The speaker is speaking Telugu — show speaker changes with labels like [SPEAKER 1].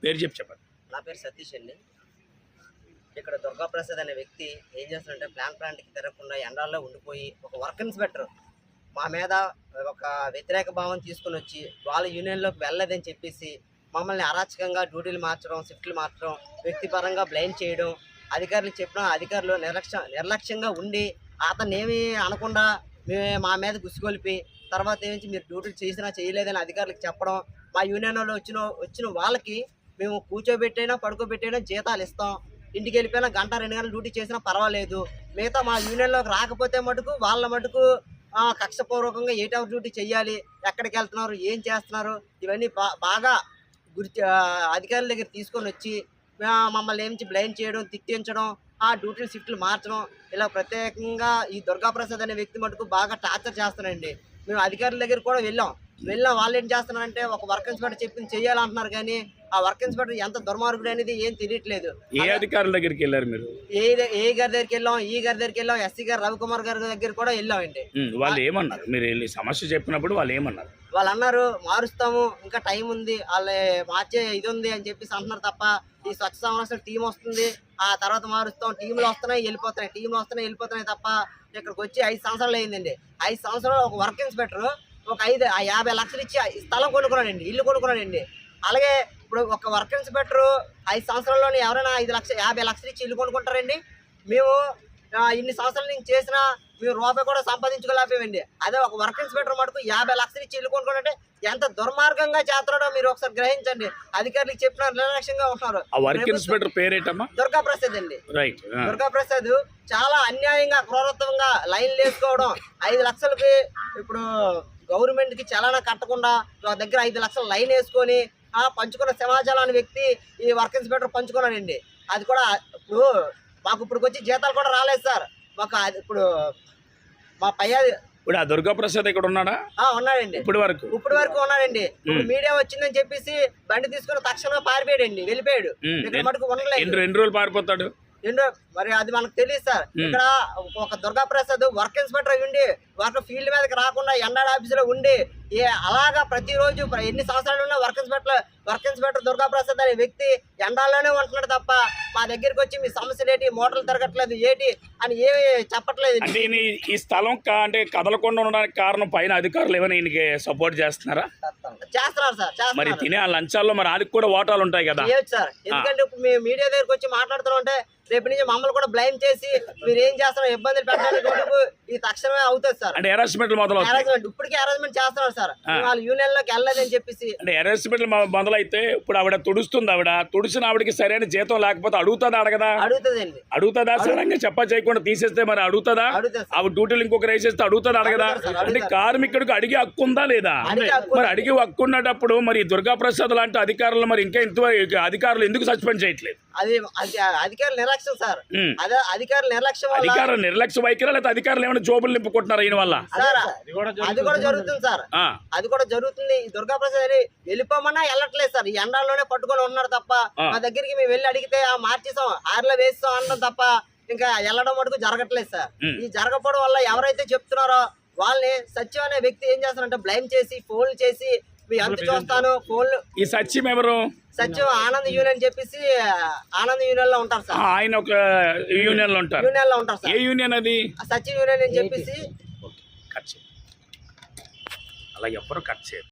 [SPEAKER 1] పేరు చెప్పండి.
[SPEAKER 2] నా పేరు సతీష్ అండి. ఇక్కడ దుర్గాప్రసాద్ అనే వ్యక్తి ఏం చేస్తున్నారంటే ప్లాంట్కి తిరగకుండా ఎండాల్లో ఉండిపోయి ఒక వర్క్ ఇన్స్పెక్టర్ మా మీద ఒక వ్యతిరేక భావం తీసుకుని వచ్చి వాళ్ళ యూనియన్లోకి వెళ్ళలేదని చెప్పేసి మమ్మల్ని అరాచకంగా డ్యూటీలు మార్చడం, షిఫ్ట్లు మార్చడం, వ్యక్తిపరంగా బ్లైండ్ చేయడం, అధికారులకు చెప్పిన అధికారులు నిర్లక్ష్యంగా ఉండి అతను ఏమీ అనకుండా మా మీద గుసిగొలిపి తర్వాత ఏమించి మీరు డ్యూటీలు చేసినా చేయలేదని అధికారులకు చెప్పడం, మా యూనియన్లో వచ్చిన వాళ్ళకి మేము కూర్చోబెట్టైనా పడుకోబెట్టైనా జీతాలు ఇస్తాం, ఇంటికి వెళ్ళిపోయినా గంట 2 గంటలు డ్యూటీ చేసినా పర్వాలేదు, మిగతా మా యూనియన్లోకి రాకపోతే మటుకు వాళ్ళ మటుకు కక్షపూర్వకంగా 8 అవర్ డ్యూటీ చేయాలి, ఎక్కడికి వెళ్తున్నారు, ఏం చేస్తున్నారు, ఇవన్నీ బాగా అధికారుల దగ్గర తీసుకొని వచ్చి మమ్మల్ని ఏమించి బ్లైండ్ చేయడం, తిట్టించడం, ఆ డ్యూటీలు షిఫ్ట్లు మార్చడం, ఇలా ప్రత్యేకంగా ఈ దుర్గాప్రసాద్ అనే వ్యక్తి మటుకు బాగా టార్చర్ చేస్తున్నారండి. మేము అధికారుల దగ్గర కూడా వెళ్ళాం, వాళ్ళు ఏం చేస్తున్నారంటే ఒక వర్క్ ఇన్స్పెక్టర్ చెప్పింది చేయాలంటున్నారు, కానీ ఆ వర్క్ ఇన్స్పెక్టర్ ఎంత దుర్మార్గుడు అనేది ఏం తెలియట్లేదు.
[SPEAKER 1] ఏ అధికారుల దగ్గరికి వెళ్ళారు మీరు?
[SPEAKER 2] ఏ గారి దగ్గరికి వెళ్ళాం, ఈ గారి దగ్గరికి వెళ్ళాం, ఎస్సీ గారు రవికుమార్ గారి దగ్గర కూడా వెళ్ళామండి.
[SPEAKER 1] వాళ్ళు ఏమన్నారు? మీరు వెళ్ళి సమస్య చెప్పినప్పుడు వాళ్ళు ఏమన్నారు?
[SPEAKER 2] వాళ్ళు అన్నారు మారుస్తాము, ఇంకా టైం ఉంది, వాళ్ళు మార్చే ఇది ఉంది అని చెప్పేసి అంటున్నారు తప్ప ఈ స్వచ్ఛ సంరక్షణ టీం వస్తుంది, ఆ తర్వాత మారుస్తాం, టీంలు వస్తున్నాయి వెళ్ళిపోతున్నాయి తప్ప ఇక్కడికి వచ్చి 5 సంవత్సరాలు అయిందండి. 5 సంవత్సరాలు ఒక వర్క్ ఇన్స్పెక్టర్ ఒక 50 లక్షలు ఇచ్చి స్థలం కొనుక్కున్నాడండి, ఇల్లు కొనుక్కున్నాడండి. అలాగే ఇప్పుడు ఒక వర్క్ ఇన్స్పెక్టర్ 5 సంవత్సరాల్లోనే ఎవరైనా 50 లక్షలు ఇచ్చి ఇల్లు కొనుక్కుంటారండి? మేము ఇన్ని సంవత్సరాల నుంచి చేసినా మేము రూపాయి కూడా సంపాదించుకోలేకపోయామండి. అదే ఒక వర్క్ ఇన్స్పెక్టర్ మటుకు 50 లక్షలు ఇచ్చి ఇల్లు కొనుక్కుంటే ఎంత దుర్మార్గంగా చేస్తున్నాడో మీరు ఒకసారి గ్రహించండి. అధికారులకు చెప్పిన నిర్లక్ష్యంగా ఉంటున్నారు. దుర్గాప్రసాద్ అండి. దుర్గాప్రసాద్ చాలా అన్యాయంగా క్రూరత్వంగా లైన్లు వేసుకోవడం, 5 లక్షలకి ఇప్పుడు గవర్నమెంట్ కి చలానా కట్టకుండా దగ్గర 5 లక్షల లైన్ వేసుకొని పంచుకున్న సమాజాలు అనే వ్యక్తి ఈ వర్క్ ఇన్స్పెక్టర్ పంచుకున్నాడండి. అది కూడా ఇప్పుడు మాకు ఇప్పుడు వచ్చి జీతాలు కూడా రాలేదు సార్. మాకు ఇప్పుడు మా పై
[SPEAKER 1] ఇప్పుడు ఆ దుర్గాప్రసాద్ ఇక్కడ ఉన్నాడా?
[SPEAKER 2] ఉన్నాడండి. ఇప్పుడు వరకు ఉన్నాడండి. ఇప్పుడు మీడియా వచ్చిందని చెప్పేసి బండి తీసుకుని తక్షణమే పారిపోయాడండి, వెళ్ళిపోయాడు. ఇక్కడ మటుకు ఉండలేదు.
[SPEAKER 1] 2 రోజులు పారిపోతాడు
[SPEAKER 2] మరి అది మనకు తెలియదు సార్. ఇక్కడ ఒక దుర్గాప్రసాద్ వర్క్ ఇన్స్పెక్టర్ ఉండి వర్క్ ఫీల్డ్ మీదకి రాకుండా ఎండాడ ఆఫీసులో ఉండి అలాగా ప్రతిరోజు ఎన్ని సంవత్సరాలు ఉన్నా వర్క్ ఇన్స్పెక్టర్ దుర్గాప్రసాద్ అనే వ్యక్తి ఎండాల్లోనే ఉంటున్నాడు తప్ప మా దగ్గరికి వచ్చి మీ సమస్యలు ఏంటి, మోటార్లు తిరగట్లేదు ఏంటి అని ఏమి చెప్పట్లేదు.
[SPEAKER 1] ఈ స్థలం అంటే కదలకుండా ఉండడానికి కారణం పైన అధికారులు ఏమైనా ఈయనకి సపోర్ట్ చేస్తున్నారా?
[SPEAKER 2] చేస్తున్నారు సార్.
[SPEAKER 1] మరి తినే ఆ లంచాల్లో మరి వాళ్ళకి కూడా ఓటాలు ఉంటాయి కదా
[SPEAKER 2] సార్. ఎందుకంటే ఇప్పుడు మేము మీడియా దగ్గరికి వచ్చి మాట్లాడుతున్నామంటే రేపు నుంచి మమ్మల్ని కూడా బ్లైమ్ చేసి మీరు ఏం చేస్తున్నారు, ఇబ్బందులు పెట్టడానికి ఈ తక్షణమే అవుతుంది సార్.
[SPEAKER 1] అంటే హెరాస్మెంట్
[SPEAKER 2] ఇప్పటికే హెరాస్మెంట్ చేస్తున్నారు సార్. వాళ్ళ యూనియన్ లోకి వెళ్ళలేదని చెప్పేసి
[SPEAKER 1] అంటే హెరాస్మెంట్ మొదలైతే ఇప్పుడు ఆవిడ తుడుస్తుంది, తుడిసిన ఆవిడకి సరైన జీతం లేకపోతే అడుగుతుందా? సడన్గా చెప్పా చేయకుండా తీసేస్తే మరి అడుగుతుందా? ఆవిడ డ్యూటీలు ఇంకొకరు వేసేస్తే అడుగుతుందా? అంటే కార్మికుడికి అడిగే హక్కు ఉందా లేదా? మరి అడిగే హక్కు ఉన్నప్పుడు మరి దుర్గాప్రసాద్ లాంటి అధికారులు మరి ఇంకా ఇంత అధికారులు ఎందుకు సస్పెండ్ చేయట్లేదు?
[SPEAKER 2] అది అధికారుల నిర్లక్ష్యం సార్. అదే అధికారుల
[SPEAKER 1] నిర్లక్ష్య వైఖరి లేదా అధికారులు ఏమైనా జోబులు నింపుకుంటున్నారు ఈయన వల్ల?
[SPEAKER 2] అది కూడా జరుగుతుంది సార్. అది కూడా జరుగుతుంది. దుర్గాప్రసాద్ వెళ్ళిపోమన్నా వెళ్ళట్లేదు సార్. ఈ ఎండాల్లోనే పట్టుకొని ఉన్నారు తప్ప మా దగ్గరికి మేము వెళ్ళి అడిగితే మార్చేసాం, ఆరులో వేస్తాం అన్నాం తప్ప ఇంకా వెళ్ళడం మటుకు జరగట్లేదు సార్. ఈ జరగకపోవడం వల్ల ఎవరైతే చెప్తున్నారో వాళ్ళని సత్యం అనే వ్యక్తి ఏం చేస్తారంటే బ్లైమ్ చేసి ఫోన్లు చేసి ఎంత చూస్తాను ఫోన్లు.
[SPEAKER 1] ఈ సత్యం ఎవరు?
[SPEAKER 2] సత్యం ఆనంద్ యూనియన్ చెప్పేసి ఆనంద్ యూనియన్ లో ఉంటారు సార్.
[SPEAKER 1] ఆయన ఒక యూనియన్ లో ఉంటారు సార్. ఏ యూనియన్ అది?
[SPEAKER 2] సత్యం యూనియన్ అని చెప్పేసి
[SPEAKER 1] అలా ఎవరు కట్ చేయరు.